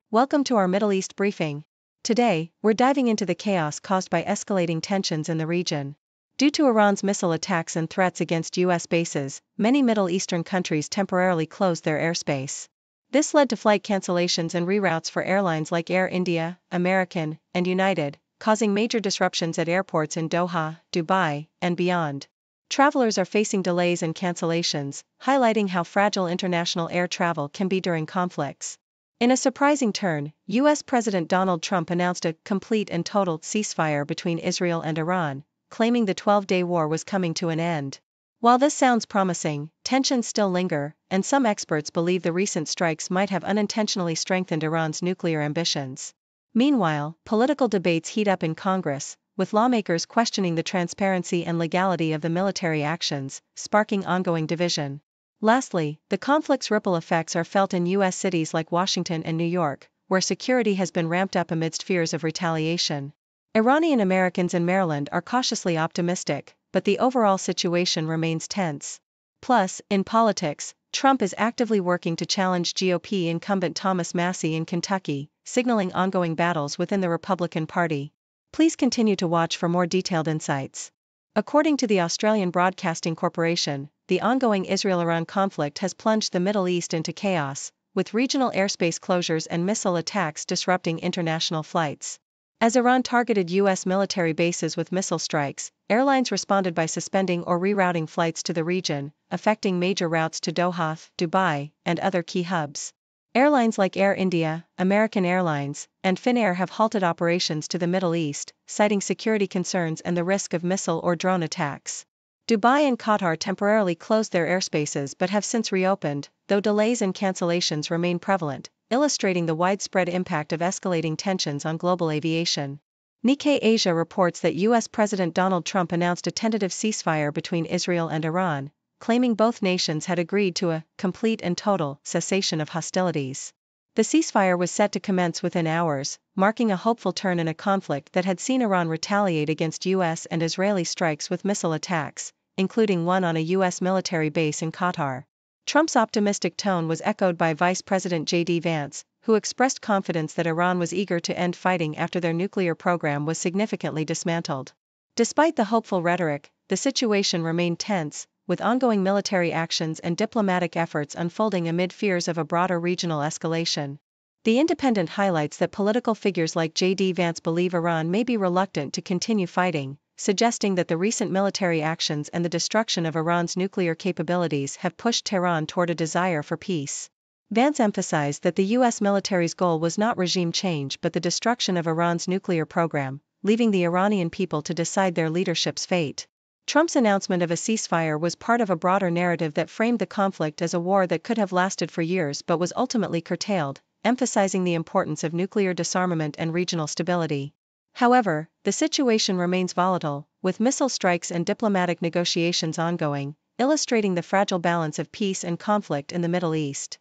Welcome to our Middle East briefing. Today, we're diving into the chaos caused by escalating tensions in the region. Due to Iran's missile attacks and threats against U.S. bases, many Middle Eastern countries temporarily closed their airspace. This led to flight cancellations and reroutes for airlines like Air India, American, and United, causing major disruptions at airports in Doha, Dubai, and beyond. Travelers are facing delays and cancellations, highlighting how fragile international air travel can be during conflicts. In a surprising turn, U.S. President Donald Trump announced a complete and total ceasefire between Israel and Iran, claiming the 12-day war was coming to an end. While this sounds promising, tensions still linger, and some experts believe the recent strikes might have unintentionally strengthened Iran's nuclear ambitions. Meanwhile, political debates heat up in Congress, with lawmakers questioning the transparency and legality of the military actions, sparking ongoing division. Lastly, the conflict's ripple effects are felt in U.S. cities like Washington and New York, where security has been ramped up amidst fears of retaliation. Iranian Americans in Maryland are cautiously optimistic, but the overall situation remains tense. Plus, in politics, Trump is actively working to challenge GOP incumbent Thomas Massie in Kentucky, signaling ongoing battles within the Republican Party. Please continue to watch for more detailed insights. According to the Australian Broadcasting Corporation, the ongoing Israel-Iran conflict has plunged the Middle East into chaos, with regional airspace closures and missile attacks disrupting international flights. As Iran targeted U.S. military bases with missile strikes, airlines responded by suspending or rerouting flights to the region, affecting major routes to Doha, Dubai, and other key hubs. Airlines like Air India, American Airlines, and Finnair have halted operations to the Middle East, citing security concerns and the risk of missile or drone attacks. Dubai and Qatar temporarily closed their airspaces but have since reopened, though delays and cancellations remain prevalent, illustrating the widespread impact of escalating tensions on global aviation. Nikkei Asia reports that U.S. President Donald Trump announced a tentative ceasefire between Israel and Iran, claiming both nations had agreed to a complete and total cessation of hostilities. The ceasefire was set to commence within hours, marking a hopeful turn in a conflict that had seen Iran retaliate against U.S. and Israeli strikes with missile attacks, including one on a U.S. military base in Qatar. Trump's optimistic tone was echoed by Vice President J.D. Vance, who expressed confidence that Iran was eager to end fighting after their nuclear program was significantly dismantled. Despite the hopeful rhetoric, the situation remained tense, with ongoing military actions and diplomatic efforts unfolding amid fears of a broader regional escalation. The Independent highlights that political figures like J.D. Vance believe Iran may be reluctant to continue fighting, suggesting that the recent military actions and the destruction of Iran's nuclear capabilities have pushed Tehran toward a desire for peace. Vance emphasized that the U.S. military's goal was not regime change but the destruction of Iran's nuclear program, leaving the Iranian people to decide their leadership's fate. Trump's announcement of a ceasefire was part of a broader narrative that framed the conflict as a war that could have lasted for years but was ultimately curtailed, emphasizing the importance of nuclear disarmament and regional stability. However, the situation remains volatile, with missile strikes and diplomatic negotiations ongoing, illustrating the fragile balance of peace and conflict in the Middle East.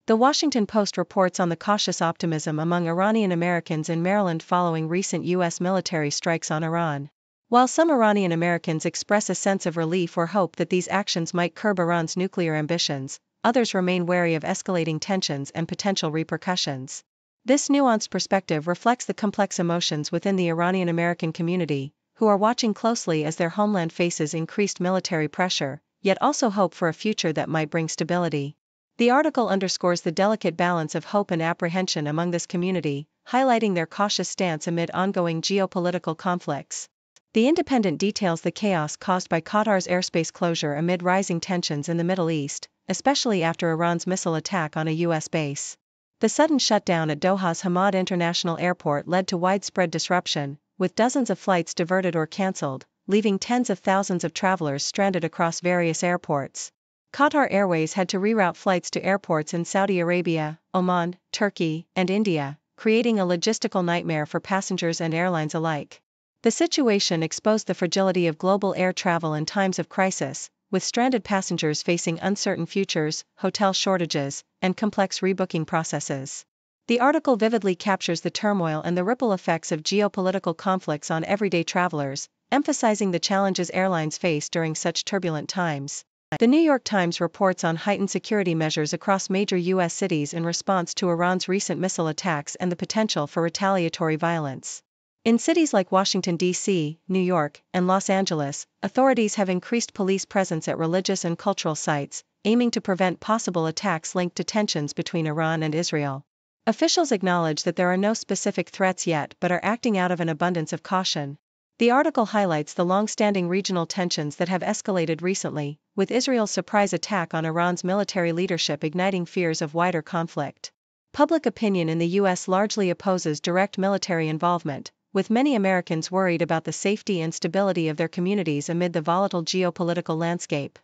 The Washington Post reports on the cautious optimism among Iranian Americans in Maryland following recent U.S. military strikes on Iran. While some Iranian Americans express a sense of relief or hope that these actions might curb Iran's nuclear ambitions, others remain wary of escalating tensions and potential repercussions. This nuanced perspective reflects the complex emotions within the Iranian American community, who are watching closely as their homeland faces increased military pressure, yet also hope for a future that might bring stability. The article underscores the delicate balance of hope and apprehension among this community, highlighting their cautious stance amid ongoing geopolitical conflicts. The Independent details the chaos caused by Qatar's airspace closure amid rising tensions in the Middle East, especially after Iran's missile attack on a U.S. base. The sudden shutdown at Doha's Hamad International Airport led to widespread disruption, with dozens of flights diverted or cancelled, leaving tens of thousands of travelers stranded across various airports. Qatar Airways had to reroute flights to airports in Saudi Arabia, Oman, Turkey, and India, creating a logistical nightmare for passengers and airlines alike. The situation exposed the fragility of global air travel in times of crisis, with stranded passengers facing uncertain futures, hotel shortages, and complex rebooking processes. The article vividly captures the turmoil and the ripple effects of geopolitical conflicts on everyday travelers, emphasizing the challenges airlines face during such turbulent times. The New York Times reports on heightened security measures across major U.S. cities in response to Iran's recent missile attacks and the potential for retaliatory violence. In cities like Washington, D.C., New York, and Los Angeles, authorities have increased police presence at religious and cultural sites, aiming to prevent possible attacks linked to tensions between Iran and Israel. Officials acknowledge that there are no specific threats yet but are acting out of an abundance of caution. The article highlights the long-standing regional tensions that have escalated recently, with Israel's surprise attack on Iran's military leadership igniting fears of wider conflict. Public opinion in the U.S. largely opposes direct military involvement, with many Americans worried about the safety and stability of their communities amid the volatile geopolitical landscape.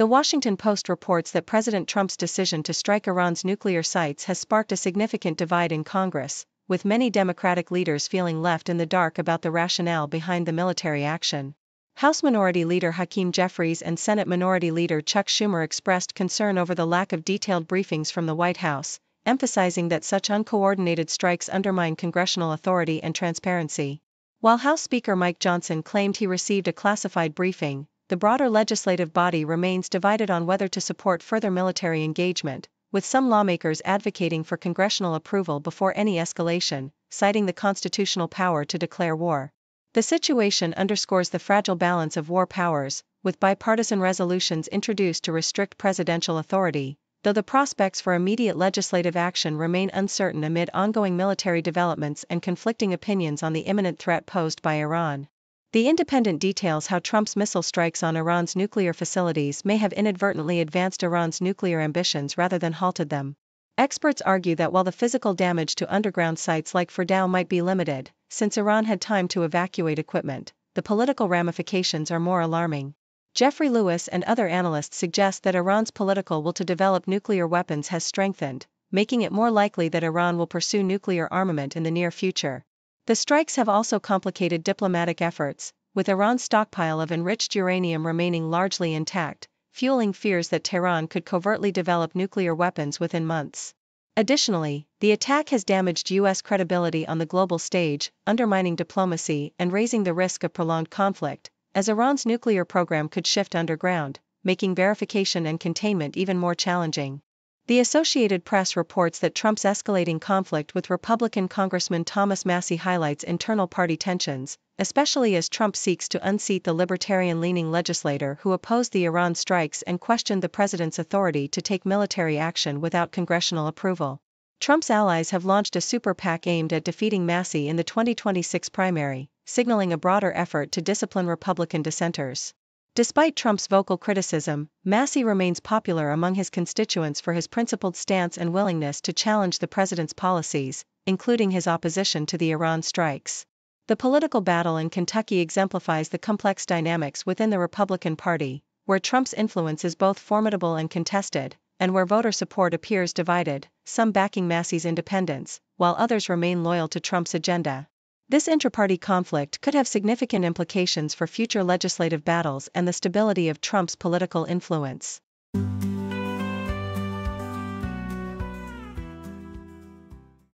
The Washington Post reports that President Trump's decision to strike Iran's nuclear sites has sparked a significant divide in Congress, with many Democratic leaders feeling left in the dark about the rationale behind the military action. House Minority Leader Hakeem Jeffries and Senate Minority Leader Chuck Schumer expressed concern over the lack of detailed briefings from the White House, emphasizing that such uncoordinated strikes undermine congressional authority and transparency. While House Speaker Mike Johnson claimed he received a classified briefing, the broader legislative body remains divided on whether to support further military engagement, with some lawmakers advocating for congressional approval before any escalation, citing the constitutional power to declare war. The situation underscores the fragile balance of war powers, with bipartisan resolutions introduced to restrict presidential authority, though the prospects for immediate legislative action remain uncertain amid ongoing military developments and conflicting opinions on the imminent threat posed by Iran. The Independent details how Trump's missile strikes on Iran's nuclear facilities may have inadvertently advanced Iran's nuclear ambitions rather than halted them. Experts argue that while the physical damage to underground sites like Fordow might be limited, since Iran had time to evacuate equipment, the political ramifications are more alarming. Jeffrey Lewis and other analysts suggest that Iran's political will to develop nuclear weapons has strengthened, making it more likely that Iran will pursue nuclear armament in the near future. The strikes have also complicated diplomatic efforts, with Iran's stockpile of enriched uranium remaining largely intact, fueling fears that Tehran could covertly develop nuclear weapons within months. Additionally, the attack has damaged U.S. credibility on the global stage, undermining diplomacy and raising the risk of prolonged conflict, as Iran's nuclear program could shift underground, making verification and containment even more challenging. The Associated Press reports that Trump's escalating conflict with Republican Congressman Thomas Massie highlights internal party tensions, especially as Trump seeks to unseat the libertarian-leaning legislator who opposed the Iran strikes and questioned the president's authority to take military action without congressional approval. Trump's allies have launched a super PAC aimed at defeating Massie in the 2026 primary, signaling a broader effort to discipline Republican dissenters. Despite Trump's vocal criticism, Massie remains popular among his constituents for his principled stance and willingness to challenge the president's policies, including his opposition to the Iran strikes. The political battle in Kentucky exemplifies the complex dynamics within the Republican Party, where Trump's influence is both formidable and contested, and where voter support appears divided, some backing Massie's independence, while others remain loyal to Trump's agenda. This inter-party conflict could have significant implications for future legislative battles and the stability of Trump's political influence.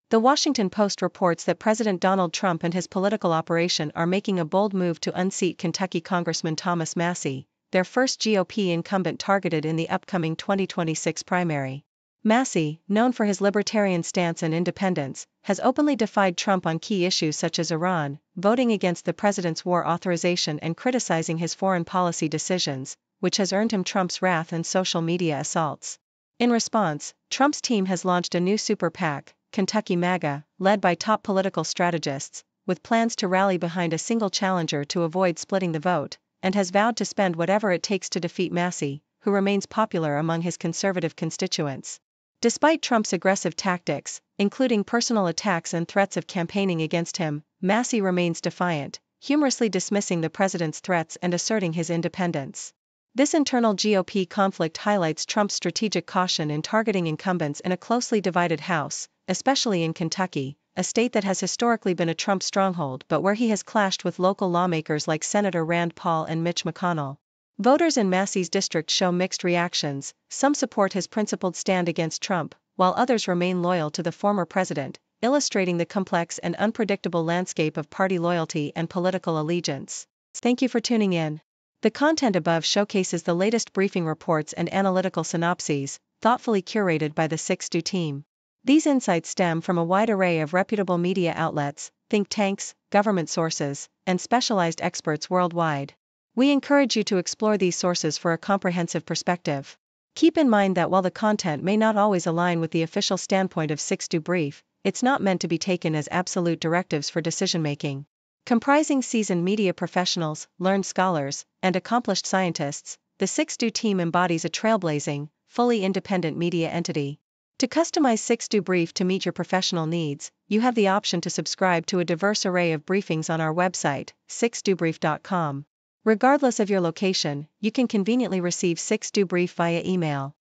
The Washington Post reports that President Donald Trump and his political operation are making a bold move to unseat Kentucky Congressman Thomas Massie, their first GOP incumbent targeted in the upcoming 2026 primary. Massie, known for his libertarian stance and independence, has openly defied Trump on key issues such as Iran, voting against the president's war authorization and criticizing his foreign policy decisions, which has earned him Trump's wrath and social media assaults. In response, Trump's team has launched a new super PAC, Kentucky MAGA, led by top political strategists, with plans to rally behind a single challenger to avoid splitting the vote, and has vowed to spend whatever it takes to defeat Massie, who remains popular among his conservative constituents. Despite Trump's aggressive tactics, including personal attacks and threats of campaigning against him, Massie remains defiant, humorously dismissing the president's threats and asserting his independence. This internal GOP conflict highlights Trump's strategic caution in targeting incumbents in a closely divided House, especially in Kentucky, a state that has historically been a Trump stronghold but where he has clashed with local lawmakers like Senator Rand Paul and Mitch McConnell. Voters in Massie's district show mixed reactions. Some support his principled stand against Trump, while others remain loyal to the former president, illustrating the complex and unpredictable landscape of party loyalty and political allegiance. Thank you for tuning in. The content above showcases the latest briefing reports and analytical synopses, thoughtfully curated by the 6Do team. These insights stem from a wide array of reputable media outlets, think tanks, government sources, and specialized experts worldwide. We encourage you to explore these sources for a comprehensive perspective. Keep in mind that while the content may not always align with the official standpoint of 6Do Brief, it's not meant to be taken as absolute directives for decision-making. Comprising seasoned media professionals, learned scholars, and accomplished scientists, the 6Do team embodies a trailblazing, fully independent media entity. To customize 6Do Brief to meet your professional needs, you have the option to subscribe to a diverse array of briefings on our website, 6dobrief.com. Regardless of your location, you can conveniently receive 6Do Brief via email.